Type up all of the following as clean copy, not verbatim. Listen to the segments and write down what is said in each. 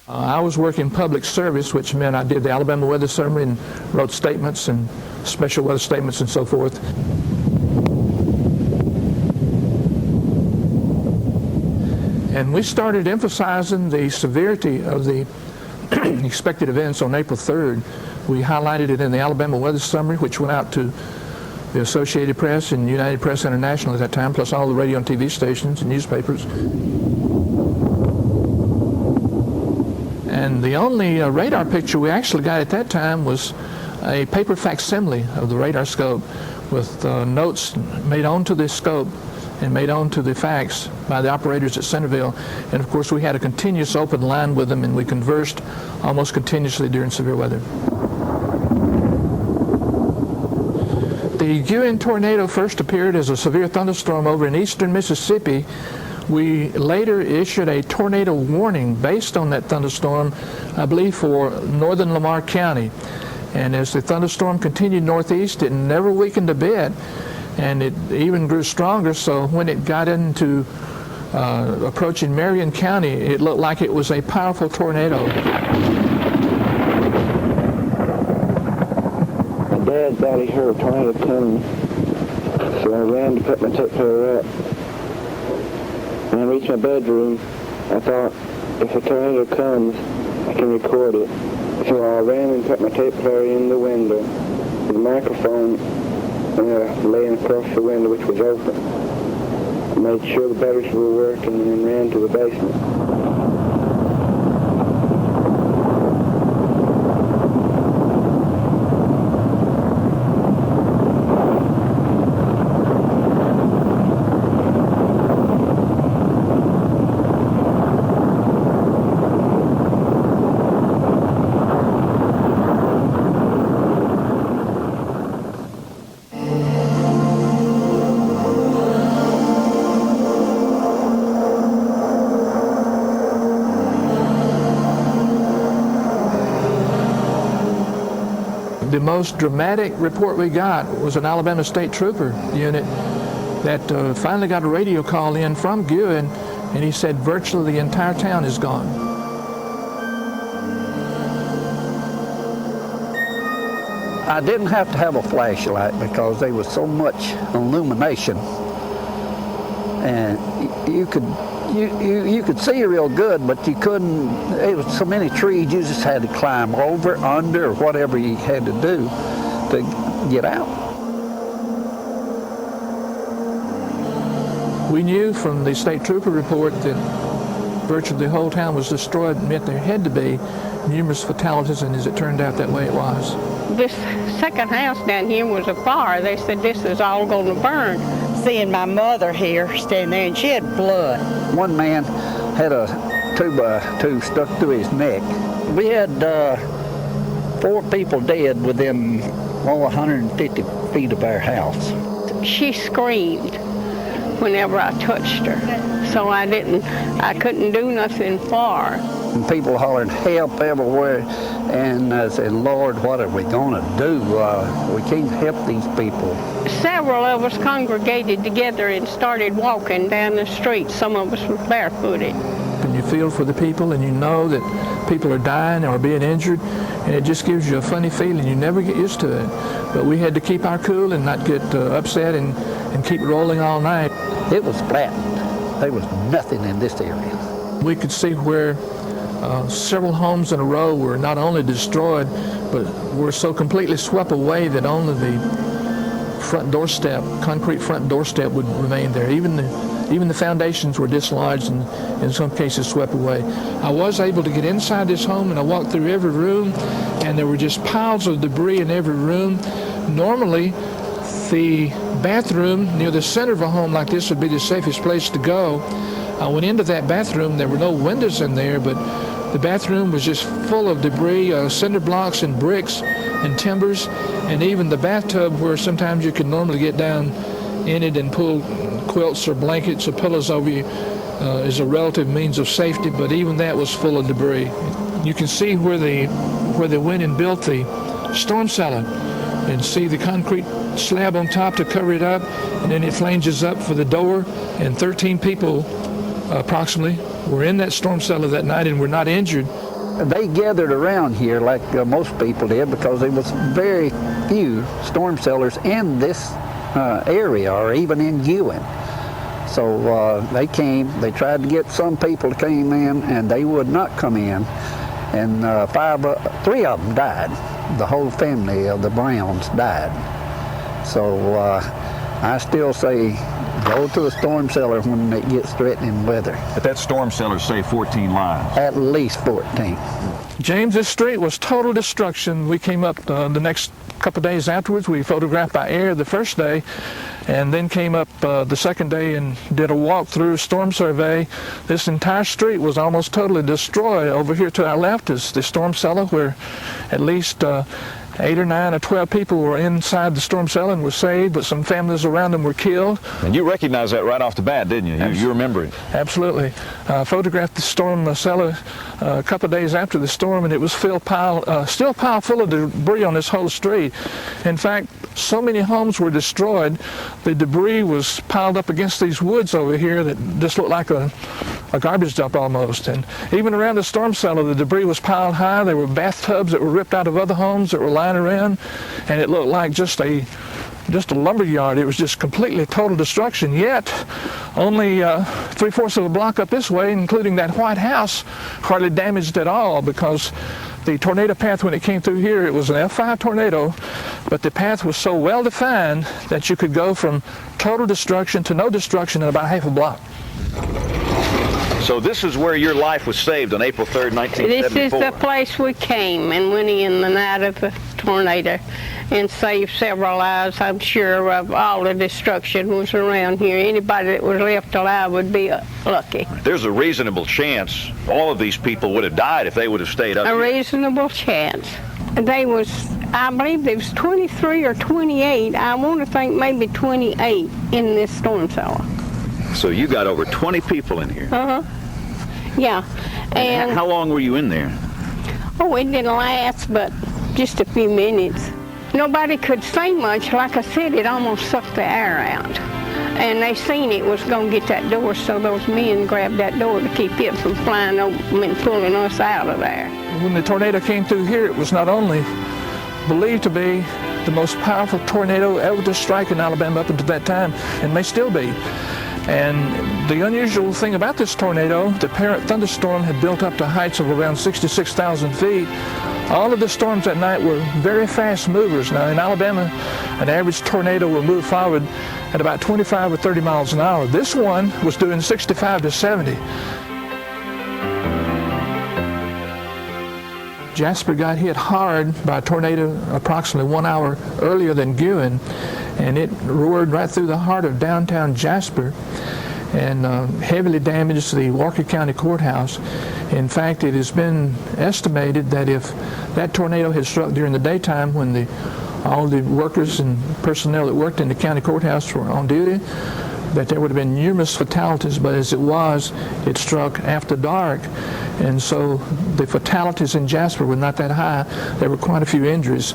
I was working public service, which meant I did the Alabama weather summary and wrote statements and special weather statements and so forth. And we started emphasizing the severity of the expected events on April 3rd. We highlighted it in the Alabama weather summary, which went out to the Associated Press and United Press International at that time, plus all the radio and TV stations and newspapers. And the only radar picture we actually got at that time was a paper facsimile of the radar scope with notes made onto the scope and made onto the fax by the operators at Centerville. And of course we had a continuous open line with them, and we conversed almost continuously during severe weather. The Guin tornado first appeared as a severe thunderstorm over in eastern Mississippi. We later issued a tornado warning based on that thunderstorm, I believe, for northern Lamar County. And as the thunderstorm continued northeast, it never weakened a bit, and it even grew stronger. So when it got into approaching Marion County, it looked like it was a powerful tornado. My dad thought he heard a tornado coming, so I ran to put my tape player up. When I reached my bedroom, I thought, if a tornado comes, I can record it. So I ran and put my tape player in the window, with the microphone laying across the window, which was open. I made sure the batteries were working and then ran to the basement. The most dramatic report we got was an Alabama State Trooper unit that finally got a radio call in from Guin, and he said virtually the entire town is gone. I didn't have to have a flashlight because there was so much illumination, and you could see real good, but you couldn't. It was so many trees, you just had to climb over, under, or whatever you had to do to get out. We knew from the State Trooper report that virtually the whole town was destroyed, and meant there had to be numerous fatalities, and as it turned out, that way it was. This second house down here was a fire. They said this is all going to burn. Seeing my mother here standing there, and she had blood. One man had a 2x2 stuck through his neck. We had 4 people dead within 150 feet of our house. She screamed whenever I touched her, so I couldn't do nothing for her. And people hollered help everywhere, and I said, Lord, what are we going to do? We can't help these people. Several of us congregated together and started walking down the street. Some of us were barefooted. And you feel for the people, and you know that people are dying or being injured, and it just gives you a funny feeling. You never get used to it. But we had to keep our cool and not get upset and keep rolling all night. It was flattened. There was nothing in this area. We could see where several homes in a row were not only destroyed, but were so completely swept away that only the front doorstep, concrete front doorstep, would remain there. Even the foundations were dislodged and in some cases swept away. I was able to get inside this home, and I walked through every room, and there were just piles of debris in every room. Normally, the bathroom near the center of a home like this would be the safest place to go. I went into that bathroom. There were no windows in there, but the bathroom was just full of debris, cinder blocks and bricks and timbers, and even the bathtub, where sometimes you could normally get down in it and pull quilts or blankets or pillows over you, is a relative means of safety, but even that was full of debris. You can see where they went and built the storm cellar, and see the concrete slab on top to cover it up, and then it flanges up for the door, and 13 people approximately were in that storm cellar that night and were not injured. they gathered around here like most people did, because there was very few storm cellars in this area, or even in Guin. So they came, they tried to get some people to come in, and they would not come in. And 3 of them died. The whole family of the Browns died. So I still say, go to a storm cellar when it gets threatening weather. But that storm cellar saved 14 lives. At least 14. James, this street was total destruction. We came up the next couple of days afterwards. We photographed by air the first day, and then came up the second day and did a walk-through storm survey. This entire street was almost totally destroyed. Over here to our left is the storm cellar, where at least 8 or 9 or 12 people were inside the storm cellar and were saved, but some families around them were killed. And you recognized that right off the bat, didn't you? You remember it. Absolutely. Photographed the storm cellar a couple of days after the storm, and it was still piled full of debris on this whole street. In fact, so many homes were destroyed, the debris was piled up against these woods over here that just looked like a garbage dump almost. And even around the storm cellar, the debris was piled high. There were bathtubs that were ripped out of other homes that were lying around, and it looked like just a lumber yard. It was just completely total destruction. Yet only 3/4 of a block up this way, including that white house, hardly damaged at all, because the tornado path, when it came through here, it was an F5 tornado, but the path was so well defined that you could go from total destruction to no destruction in about half a block. So this is where your life was saved on April 3rd, 1974. This is the place we came and went in the night of the tornado and saved several lives. I'm sure of all the destruction was around here. Anybody that was left alive would be lucky. There's a reasonable chance all of these people would have died if they would have stayed up A here. reasonable chance. I believe there was 23 or 28, I want to think maybe 28 in this storm cellar. So you got over 20 people in here. Yeah. And how long were you in there? Oh, it didn't last but just a few minutes. Nobody could say much. Like I said, it almost sucked the air out. And they seen it was going to get that door, so those men grabbed that door to keep it from flying open and pulling us out of there. When the tornado came through here, it was not only believed to be the most powerful tornado ever to strike in Alabama up until that time, and may still be. And the unusual thing about this tornado, the parent thunderstorm had built up to heights of around 66,000 feet. All of the storms that night were very fast movers. Now in Alabama, an average tornado will move forward at about 25 or 30 miles an hour. This one was doing 65 to 70. Jasper got hit hard by a tornado approximately 1 hour earlier than Guin, and it roared right through the heart of downtown Jasper and heavily damaged the Walker County Courthouse. In fact, it has been estimated that if that tornado had struck during the daytime when all the workers and personnel that worked in the county courthouse were on duty, that there would have been numerous fatalities, but as it was, it struck after dark. And so the fatalities in Jasper were not that high. There were quite a few injuries.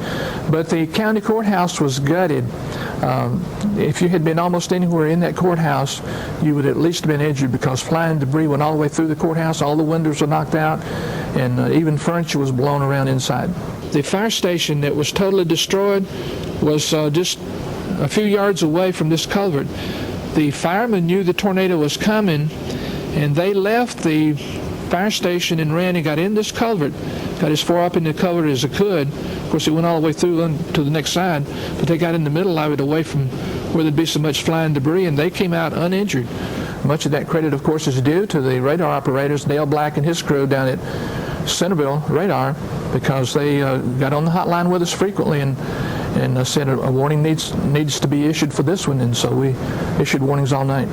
But the county courthouse was gutted. If you had been almost anywhere in that courthouse, you would at least have been injured, because flying debris went all the way through the courthouse. All the windows were knocked out, and even furniture was blown around inside. The fire station that was totally destroyed was just a few yards away from this culvert. The firemen knew the tornado was coming, and they left the fire station and ran and got in this culvert, got as far up in the culvert as they could. Of course, it went all the way through to the next side, but they got in the middle of it, away from where there'd be so much flying debris, and they came out uninjured. Much of that credit, of course, is due to the radar operators, Dale Black and his crew down at Centerville Radar, because they got on the hotline with us frequently and said a warning needs to be issued for this one, and so we issued warnings all night.